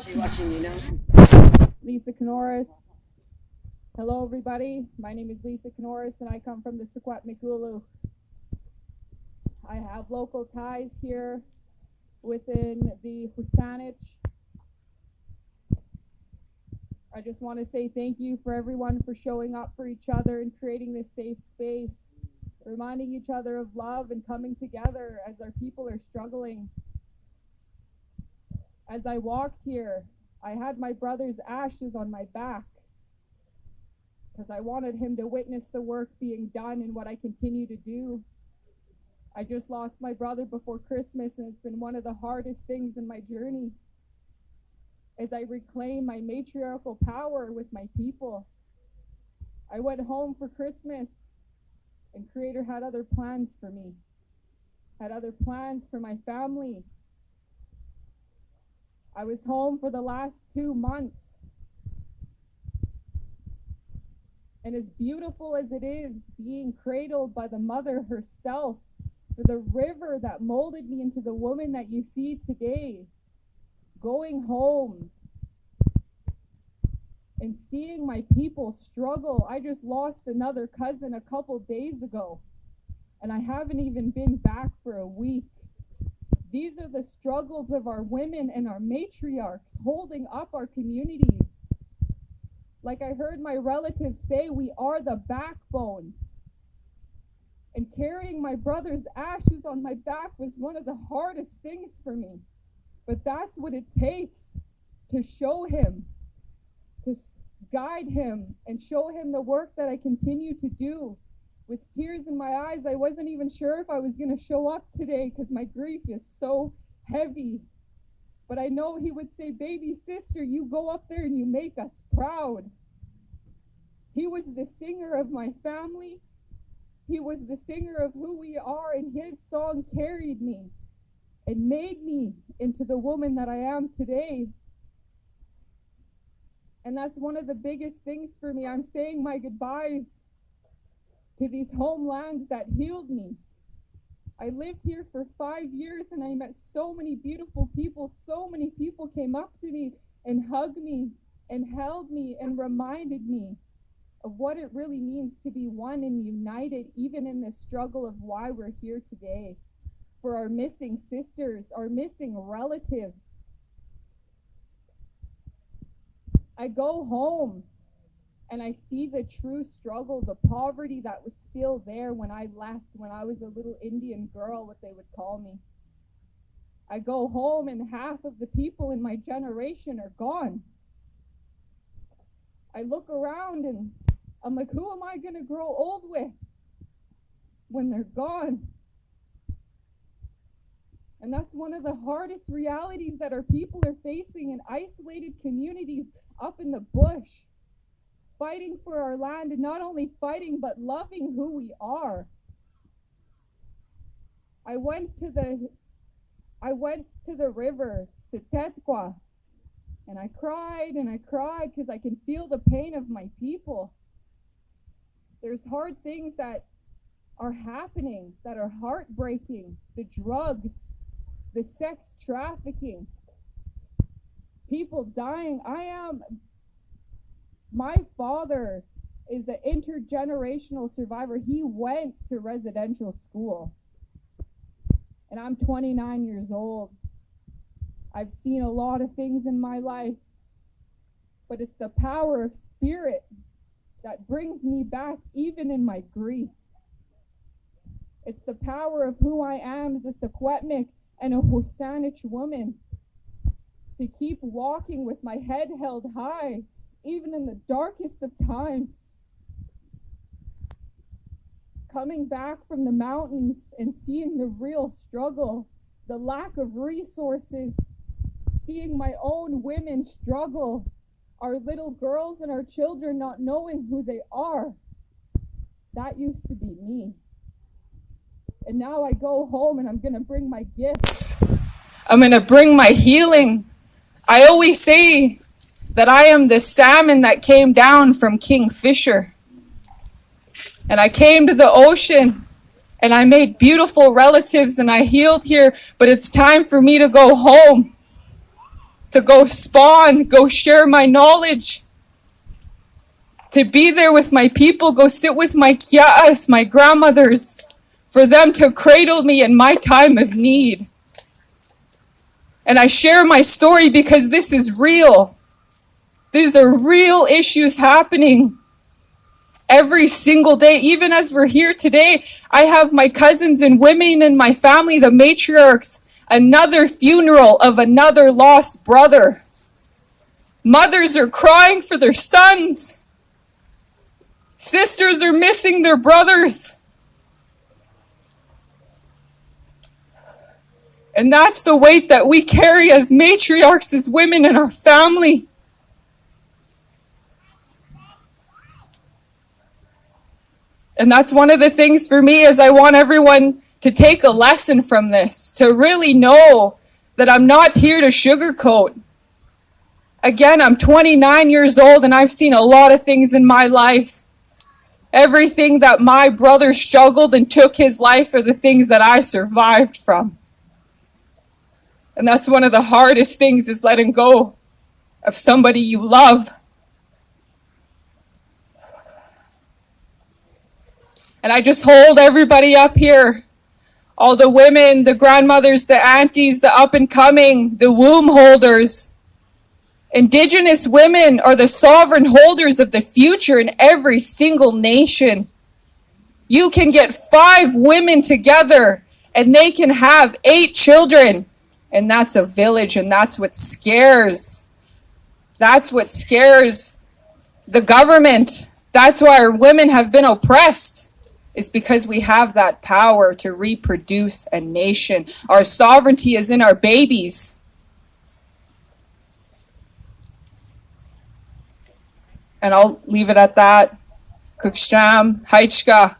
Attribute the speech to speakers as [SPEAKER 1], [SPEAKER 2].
[SPEAKER 1] Lisa Canoris. Hello, everybody. My name is Lisa Canoris, and I come from the Secwepemcúlecw. I have local ties here within the Husanich. I just want to say thank you for everyone for showing up for each other and creating this safe space, reminding each other of love and coming together as our people are struggling. As I walked here, I had my brother's ashes on my back because I wanted him to witness the work being done and what I continue to do. I just lost my brother before Christmas, and it's been one of the hardest things in my journey as I reclaim my matriarchal power with my people. I went home for Christmas, and Creator had other plans for me, had other plans for my family. I was home for the last 2 months. And as beautiful as it is being cradled by the mother herself, for the river that molded me into the woman that you see today, going home and seeing my people struggle. I just lost another cousin a couple days ago, and I haven't even been back for a week. These are the struggles of our women and our matriarchs holding up our communities. Like I heard my relatives say, we are the backbones. And carrying my brother's ashes on my back was one of the hardest things for me. But that's what it takes to show him, to guide him, and show him the work that I continue to do. With tears in my eyes, I wasn't even sure if I was going to show up today because my grief is so heavy. But I know he would say, baby sister, you go up there and you make us proud. He was the singer of my family. He was the singer of who we are, and his song carried me and made me into the woman that I am today. And that's one of the biggest things for me. I'm saying my goodbyes to these homelands that healed me. I lived here for 5 years, and I met so many beautiful people. So many people came up to me and hugged me and held me and reminded me of what it really means to be one and united, even in the struggle of why we're here today. For our missing sisters, our missing relatives. I go home and I see the true struggle, the poverty that was still there when I left, when I was a little Indian girl, what they would call me. I go home and half of the people in my generation are gone. I look around and I'm like, who am I going to grow old with when they're gone? And that's one of the hardest realities that our people are facing in isolated communities up in the bush. Fighting for our land, and not only fighting, but loving who we are. I went to the river, Setetqua, and I cried because I can feel the pain of my people. There's hard things that are happening that are heartbreaking. The drugs, the sex trafficking, people dying. My father is an intergenerational survivor. He went to residential school. And I'm 29 years old. I've seen a lot of things in my life. But it's the power of spirit that brings me back even in my grief. It's the power of who I am as a Secwepemc and a Husanich woman. To keep walking with my head held high, even in the darkest of times. Coming back from the mountains and seeing the real struggle, the lack of resources, seeing my own women struggle, our little girls and our children not knowing who they are. That used to be me. And now I go home and I'm going to bring my gifts. I'm going to bring my healing. I always say that I am the salmon that came down from King Fisher. And I came to the ocean and I made beautiful relatives and I healed here, but it's time for me to go home. to go spawn, go share my knowledge, to be there with my people, go sit with my kia'as, my grandmothers, for them to cradle me in my time of need. And I share my story because this is real. These are real issues happening every single day. Even as we're here today, I have my cousins and women in my family, the matriarchs, another funeral of another lost brother. Mothers are crying for their sons. Sisters are missing their brothers. And that's the weight that we carry as matriarchs, as women in our family. And that's one of the things for me is I want everyone to take a lesson from this, to really know that I'm not here to sugarcoat. Again, I'm 29 years old and I've seen a lot of things in my life. Everything that my brother struggled and took his life are the things that I survived from. And that's one of the hardest things, is letting go of somebody you love. And I just hold everybody up here. All the women, the grandmothers, the aunties, the up and coming, the womb holders. Indigenous women are the sovereign holders of the future in every single nation. You can get 5 women together and they can have 8 children. And that's a village, and that's what scares. That's what scares the government. That's why our women have been oppressed. It's because we have that power to reproduce a nation. Our sovereignty is in our babies. And I'll leave it at that. Kuksham, Haichka.